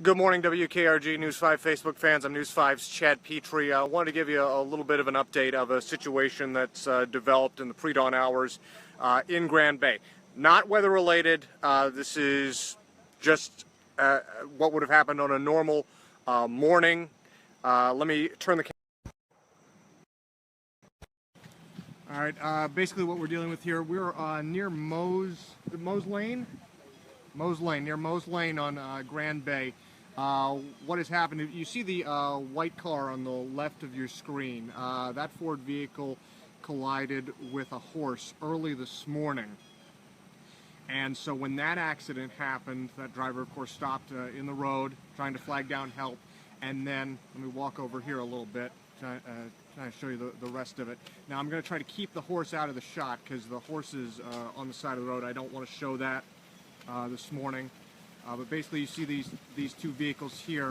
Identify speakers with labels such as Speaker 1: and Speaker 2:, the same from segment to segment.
Speaker 1: Good morning, WKRG News 5 Facebook fans. I'm News 5's Chad Petrie. I wanted to give you a little bit of an update of a situation that's developed in the pre-dawn hours in Grand Bay. Not weather-related. This is just what would have happened on a normal morning. Let me turn the camera. All right, basically what we're dealing with here, we're near Mose Lane? Mose Lane, near Mose Lane on Grand Bay. What has happened, you see the white car on the left of your screen. That Ford vehicle collided with a horse early this morning. And so when that accident happened, that driver, of course, stopped in the road, trying to flag down help. And then, let me walk over here a little bit, trying to show you the rest of it. Now, I'm going to try to keep the horse out of the shot because the horse is on the side of the road. I don't want to show that this morning. But basically, you see these two vehicles here.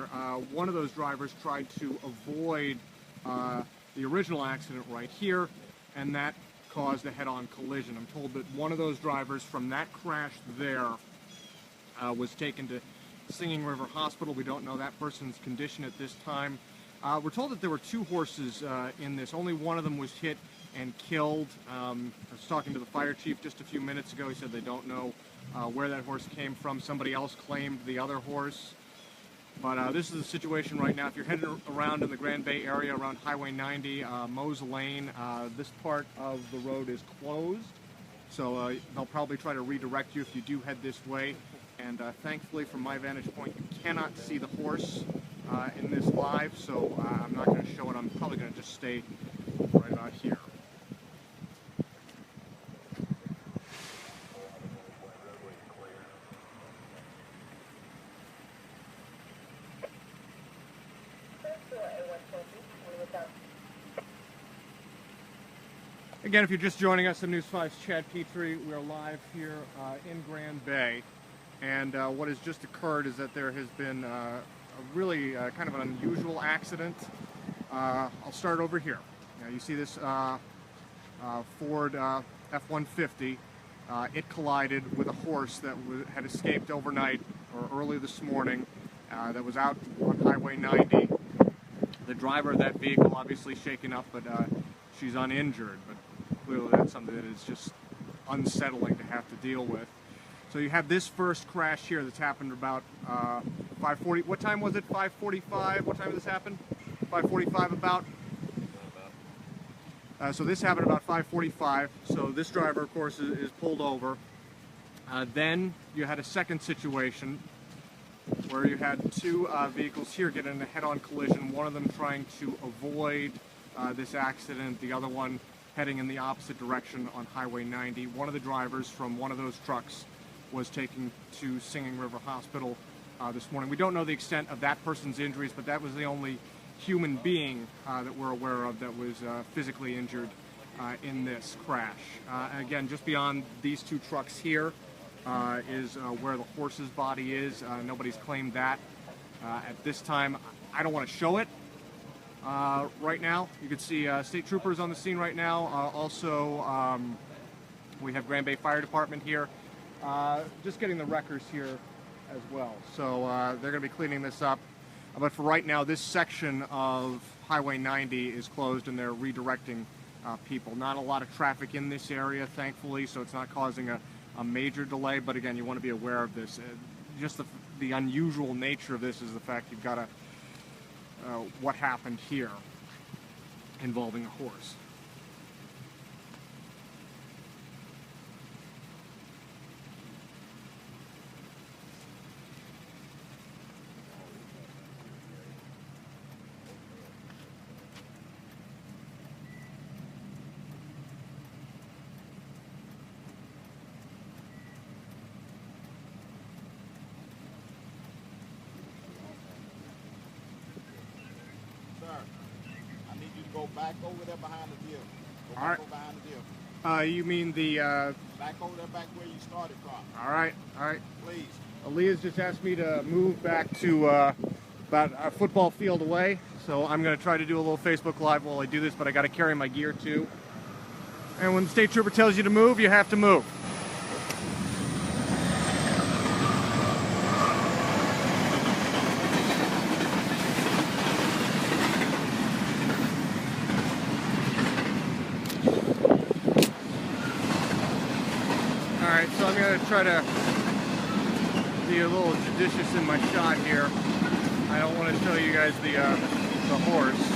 Speaker 1: One of those drivers tried to avoid the original accident right here, and that caused a head-on collision. I'm told that one of those drivers from that crash there was taken to Singing River Hospital. We don't know that person's condition at this time. We're told that there were two horses in this. Only one of them was hit and killed. I was talking to the fire chief just a few minutes ago. He said they don't know where that horse came from. Somebody else claimed the other horse. But this is the situation right now. If you're heading around in the Grand Bay area around Highway 90, Mose Lane, this part of the road is closed. So they'll probably try to redirect you if you do head this way. And thankfully, from my vantage point, you cannot see the horse in this live. So I'm not going to show it. I'm probably going to just stay right about here. Again, if you're just joining us, I'm News 5's Chad Petrie. We are live here in Grand Bay, and what has just occurred is that there has been a really kind of an unusual accident. I'll start over here. Now, you see this Ford F-150. It collided with a horse that had escaped overnight or early this morning that was out on Highway 90. The driver of that vehicle obviously shaken up, but she's uninjured. But clearly that's something that is just unsettling to have to deal with. So you have this first crash here that's happened about 5:40. What time was it? 5:45. What time did this happen? 5:45 about. So this happened about 5:45. So this driver, of course, is pulled over. Then you had a second situation where you had two vehicles here get in a head-on collision. One of them trying to avoid this accident. The other one heading in the opposite direction on Highway 90. One of the drivers from one of those trucks was taken to Singing River Hospital this morning. We don't know the extent of that person's injuries, but that was the only human being that we're aware of that was physically injured in this crash. And again, just beyond these two trucks here is where the horse's body is. Nobody's claimed that at this time. I don't want to show it. Right now, you can see state troopers on the scene right now. Also, we have Grand Bay Fire Department here, just getting the wreckers here as well. So they're going to be cleaning this up. But for right now, this section of Highway 90 is closed and they're redirecting people. Not a lot of traffic in this area, thankfully, so it's not causing a major delay. But again, you want to be aware of this. Just the unusual nature of this is the fact you've got what happened here involving a horse.
Speaker 2: Go back over there behind the deal. Go
Speaker 1: All right.
Speaker 2: over behind the deal.
Speaker 1: You mean the...
Speaker 2: Back over there, back where you started from.
Speaker 1: All right, all right.
Speaker 2: Please.
Speaker 1: Aaliyah's just asked me to move back to about a football field away, so I'm going to try to do a little Facebook Live while I do this, but I got to carry my gear too. And when the state trooper tells you to move, you have to move. try to be a little judicious in my shot here. I don't want to show you guys the horse.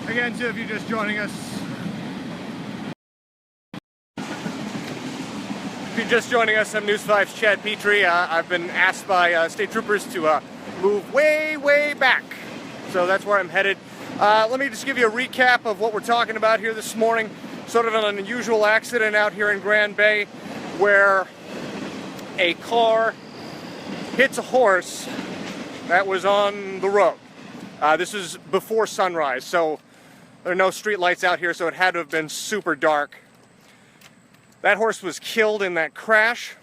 Speaker 1: Again, too, if you're just joining us, I'm News 5's Chad Petrie. I've been asked by state troopers to move way, way back. So that's where I'm headed. Let me just give you a recap of what we're talking about here this morning. Sort of an unusual accident out here in Grand Bay where a car hits a horse that was on the road. This is before sunrise, so there are no street lights out here, so it had to have been super dark. That horse was killed in that crash.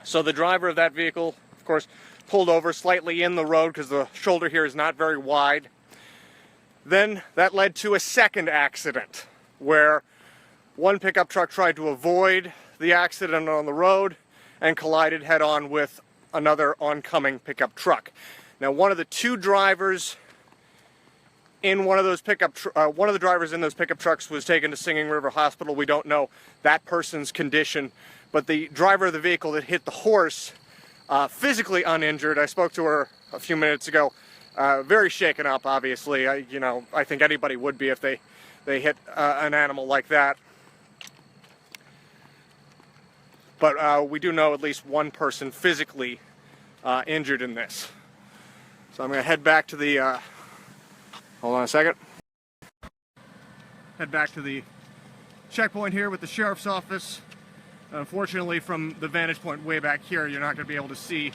Speaker 1: So the driver of that vehicle, of course, pulled over slightly in the road because the shoulder here is not very wide. Then that led to a second accident where one pickup truck tried to avoid the accident on the road and collided head-on with another oncoming pickup truck. Now, one of the drivers in those pickup trucks was taken to Singing River Hospital. We don't know that person's condition, but the driver of the vehicle that hit the horse, physically uninjured. I spoke to her a few minutes ago. Very shaken up, obviously. I think anybody would be if they hit an animal like that. But we do know at least one person physically injured in this. So I'm going to head back to the hold on a second. Head back to the checkpoint here with the sheriff's office. Unfortunately, from the vantage point way back here, you're not going to be able to see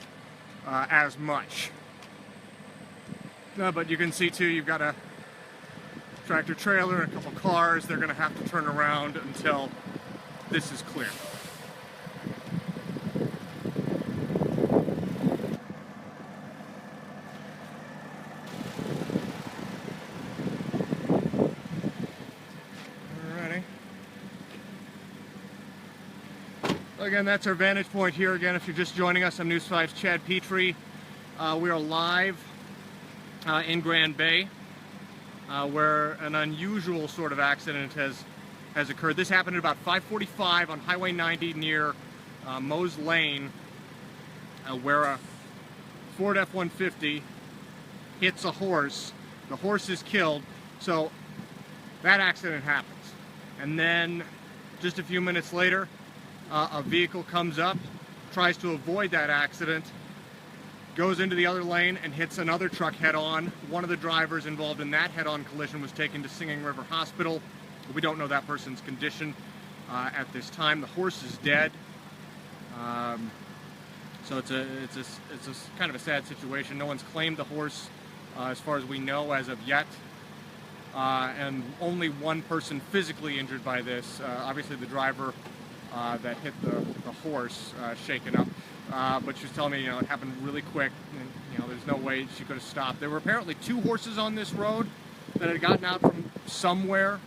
Speaker 1: as much. But you can see too, you've got a tractor trailer and a couple cars. They're going to have to turn around until this is clear. Again, that's our vantage point here. Again, if you're just joining us, I'm News 5's Chad Petrie. We are live in Grand Bay, where an unusual sort of accident has occurred. This happened at about 5:45 on Highway 90 near Mose Lane, where a Ford F-150 hits a horse. The horse is killed, so that accident happens. And then just a few minutes later, a vehicle comes up, tries to avoid that accident, goes into the other lane and hits another truck head-on. One of the drivers involved in that head-on collision was taken to Singing River Hospital. We don't know that person's condition at this time. The horse is dead. So it's a kind of a sad situation. No one's claimed the horse as far as we know as of yet. And only one person physically injured by this. Obviously the driver that hit the horse, shaken up. But she was telling me, it happened really quick, and, there's no way she could have stopped. There were apparently two horses on this road that had gotten out from somewhere.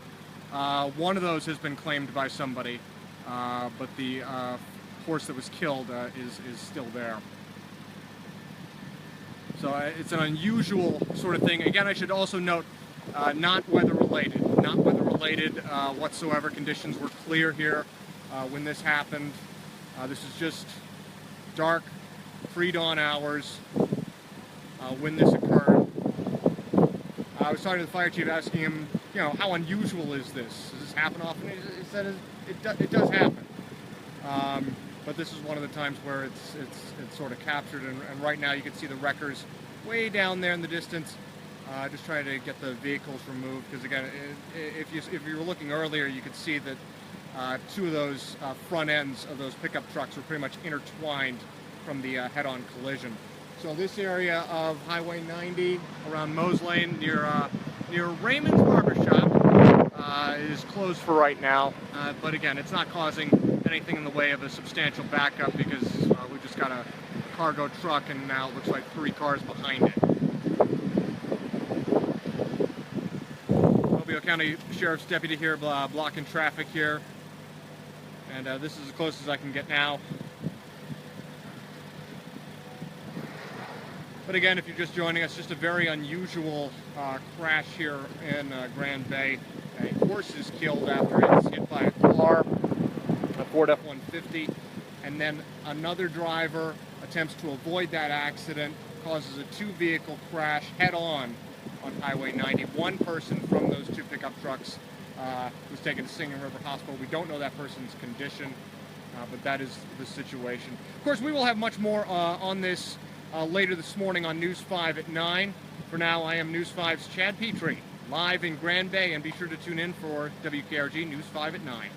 Speaker 1: One of those has been claimed by somebody, but the horse that was killed is still there. So it's an unusual sort of thing. Again, I should also note, not weather-related. Not weather-related whatsoever. Conditions were clear here when this happened. This is just dark, pre-dawn hours when this occurred. I was talking to the fire chief, asking him, how unusual is this? Does this happen often? He said it does happen. But this is one of the times where it's sort of captured, and right now you can see the wreckers way down there in the distance, just trying to get the vehicles removed. Because again, if you were looking earlier, you could see that two of those front ends of those pickup trucks were pretty much intertwined from the head-on collision. So this area of Highway 90 around Mose Lane near Raymond's Barbershop, is closed for right now, but again, it's not causing anything in the way of a substantial backup because we just got a cargo truck and now it looks like 3 cars behind it. Mobile County Sheriff's Deputy here blocking traffic here, and this is as close as I can get now. But again, if you're just joining us, just a very unusual crash here in Grand Bay. A horse is killed after it's hit by a car, a Ford F-150, and then another driver attempts to avoid that accident, causes a 2-vehicle crash head-on on Highway 90. One person from those 2 pickup trucks was taken to Singing River Hospital. We don't know that person's condition, but that is the situation. Of course, we will have much more on this later this morning on News 5 at 9. For now, I am News 5's Chad Petrie, live in Grand Bay, and be sure to tune in for WKRG News 5 at 9.